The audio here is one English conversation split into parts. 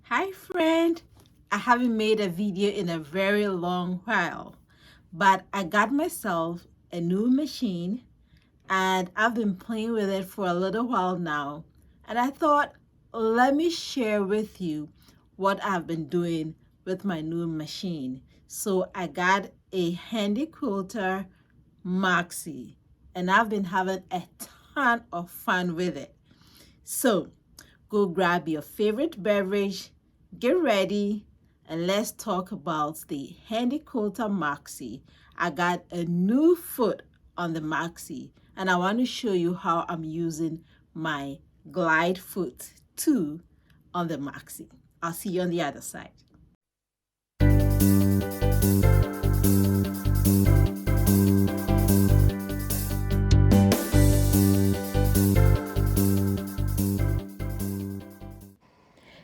Hi friend, I haven't made a video in a very long while, but I got myself a new machine and I've been playing with it for a little while now. And I thought, let me share with you what I've been doing with my new machine. So I got a Handi Quilter Moxie and I've been having a ton of fun with it. So go grab your favorite beverage, get ready, and let's talk about the Handi Quilter Moxie. I got a new foot on the Moxie, and I want to show you how I'm using my glide foot too on the Moxie. I'll see you on the other side.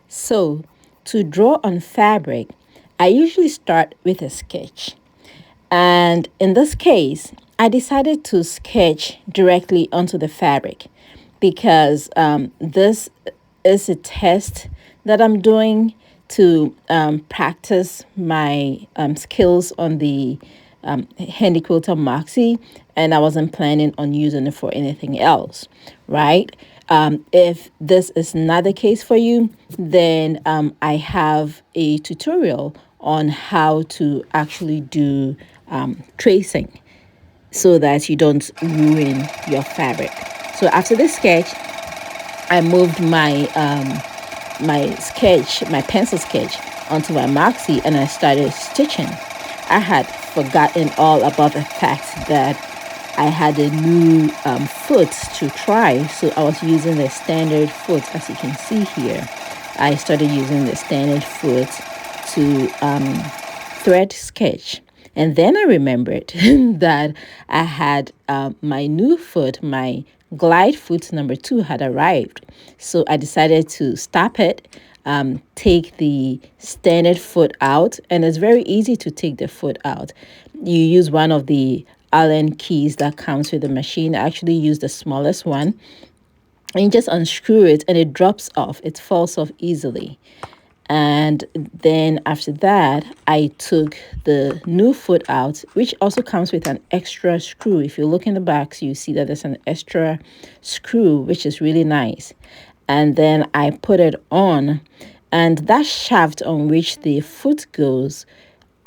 So, to draw on fabric, I usually start with a sketch. And in this case, I decided to sketch directly onto the fabric because this is a test that I'm doing to practice my skills on the Handi Quilter Moxie, and I wasn't planning on using it for anything else, right? If this is not the case for you, then I have a tutorial on how to actually do tracing so that you don't ruin your fabric. So after the sketch, I moved my pencil sketch onto my Moxie and I started stitching. I had forgotten all about the fact that I had a new foot to try, so I was using the standard foot. As you can see here, I started using the standard foot to thread sketch. And then I remembered that I had my new foot, my glide foot number 2 had arrived. So I decided to stop it, take the standard foot out, and it's very easy to take the foot out. You use one of the Allen keys that comes with the machine. I actually use the smallest one, and you just unscrew it and it drops off. It falls off easily. And then after that, I took the new foot out, which also comes with an extra screw. If you look in the box, you see that there's an extra screw, which is really nice. And then I put it on, and that shaft on which the foot goes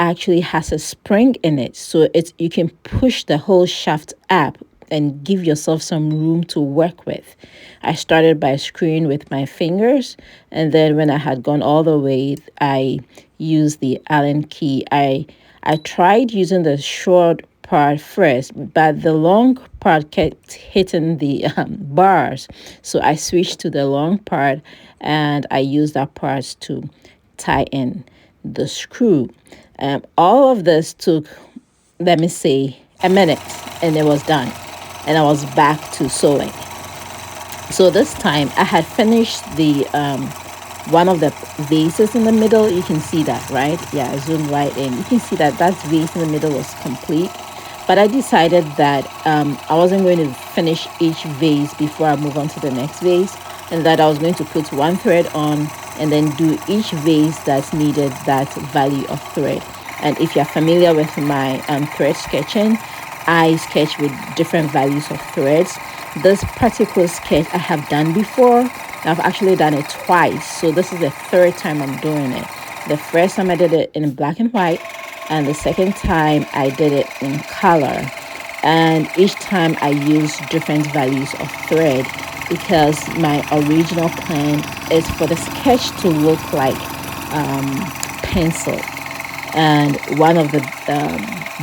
actually has a spring in it, so you can push the whole shaft up and give yourself some room to work with. I started by screwing with my fingers, and then when I had gone all the way, I used the Allen key. I tried using the short part first, but the long part kept hitting the bars, so I switched to the long part and I used that part to tie in the screw. All of this took, let me say, a minute, and it was done, and I was back to sewing. So this time I had finished the one of the vases in the middle. You can see that, right? Yeah, I zoomed right in. You can see that that vase in the middle was complete, but I decided that I wasn't going to finish each vase before I move on to the next vase, and that I was going to put one thread on and then do each vase that needed that value of thread. And if you're familiar with my thread sketching, I sketch with different values of threads. This particular sketch I have done before. I've actually done it twice, so this is the third time I'm doing it. The first time I did it in black and white, and the second time I did it in color. And each time I used different values of thread because my original plan is for the sketch to look like pencil. And one of the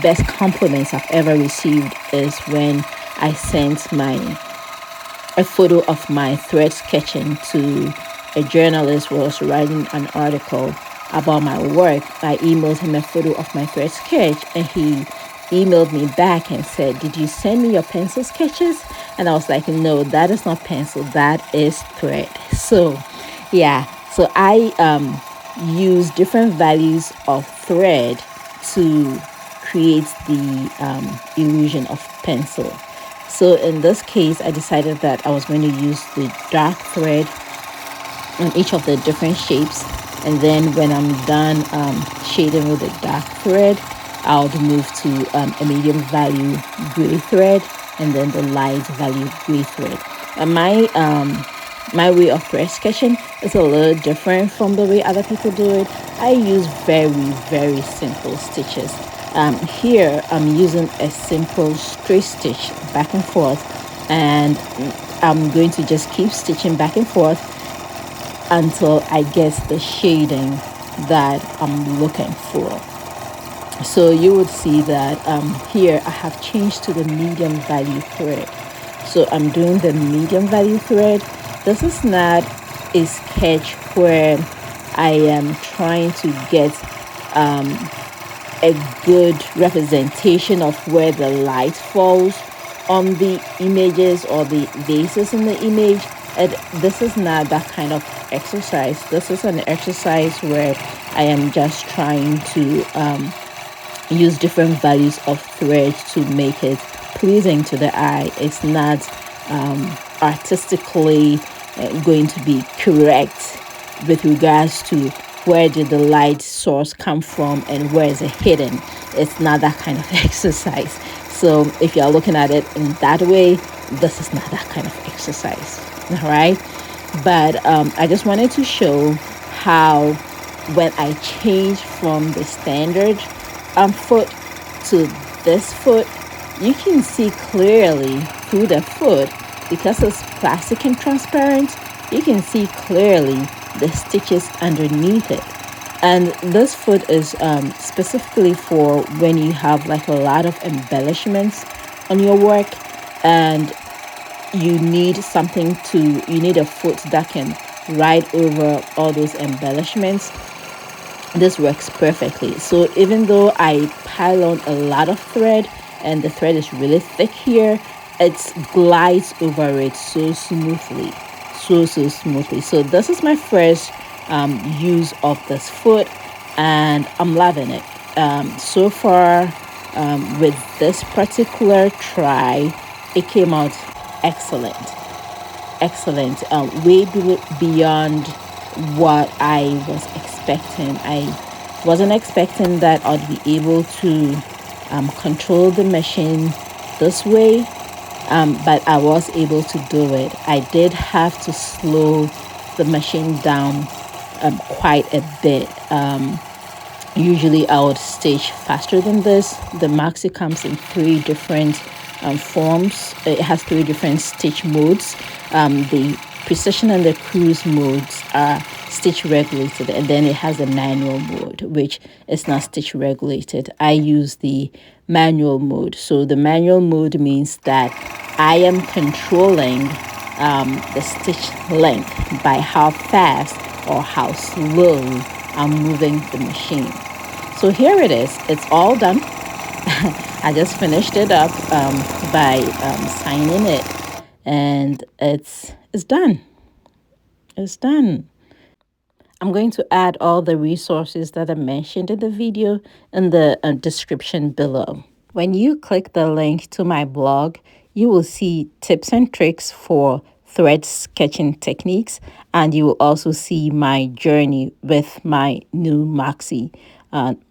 best compliments I've ever received is when I sent a photo of my thread sketching to a journalist who was writing an article about my work. I emailed him a photo of my thread sketch, and he emailed me back and said, "Did you send me your pencil sketches?" And I was like, "No, that is not pencil, that is thread." So yeah, so I use different values of thread to create the illusion of pencil. So in this case, I decided that I was going to use the dark thread on each of the different shapes And then when I'm done shading with the dark thread, I'll move to a medium value gray thread, and then the light value gray thread. And my way of thread sketching is a little different from the way other people do it. I use very simple stitches. Here I'm using a simple straight stitch back and forth, and I'm going to just keep stitching back and forth until I get the shading that I'm looking for. So you would see that here I have changed to the medium value thread. So I'm doing the medium value thread. This is not a sketch where I am trying to get a good representation of where the light falls on the images or the vases in the image. This is not that kind of exercise. This is an exercise where I am just trying to use different values of thread to make it pleasing to the eye. It's not artistically going to be correct with regards to where did the light source come from and where is it hidden. It's not that kind of exercise. So if you're looking at it in that way, this is not that kind of exercise. All right, but I just wanted to show how when I change from the standard foot to this foot, you can see clearly through the foot. Because it's plastic and transparent, you can see clearly the stitches underneath it. And this foot is specifically for when you have like a lot of embellishments on your work, and you need a foot that can ride over all those embellishments. This works perfectly. So even though I pile on a lot of thread and the thread is really thick here, it glides over it so smoothly, so smoothly. So this is my first use of this foot, and I'm loving it so far. With this particular try, it came out excellent, way beyond what I was expecting. I wasn't expecting that I'd be able to control the machine this way, but I was able to do it. I did have to slow the machine down quite a bit. Usually I would stitch faster than this. The Moxie comes in 3 different forms. It has 3 different stitch modes. The precision and the cruise modes are stitch regulated, and then it has a manual mode, which is not stitch regulated. I use the manual mode. So the manual mode means that I am controlling the stitch length by how fast or how slow I'm moving the machine. So here it is. It's all done. I just finished it up by signing it, and it's done. It's done. I'm going to add all the resources that I mentioned in the video in the description below. When you click the link to my blog, you will see tips and tricks for thread sketching techniques, and you will also see my journey with my new Moxie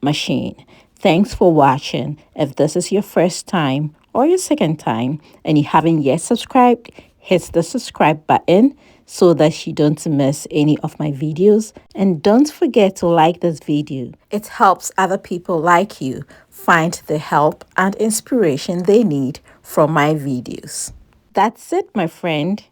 machine. Thanks for watching. If this is your first time or your second time and you haven't yet subscribed, hit the subscribe button so that you don't miss any of my videos. And don't forget to like this video. It helps other people like you find the help and inspiration they need from my videos. That's it, my friend.